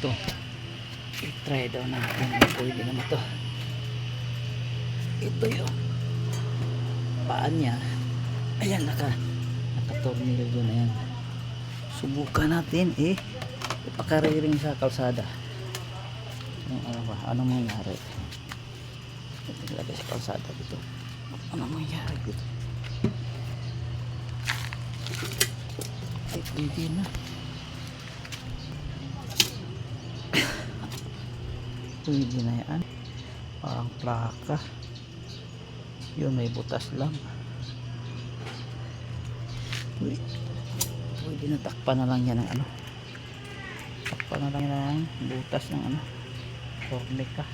to. I-try daw natin. Pwede naman to. Ito yung paan niya. Ayan, naka-tornilyo na yan. Subukan natin ipakariring sa kalsada. Ano mangyari? Ito nilagay sa kalsada dito. Ano mangyari dito? Ay, pwede na. Pwede na yan. Parang plaka. Yun, may butas lang. Pwede na, takpan na lang yan ng ano. Takpan na lang yan ng butas ng ano. Formica.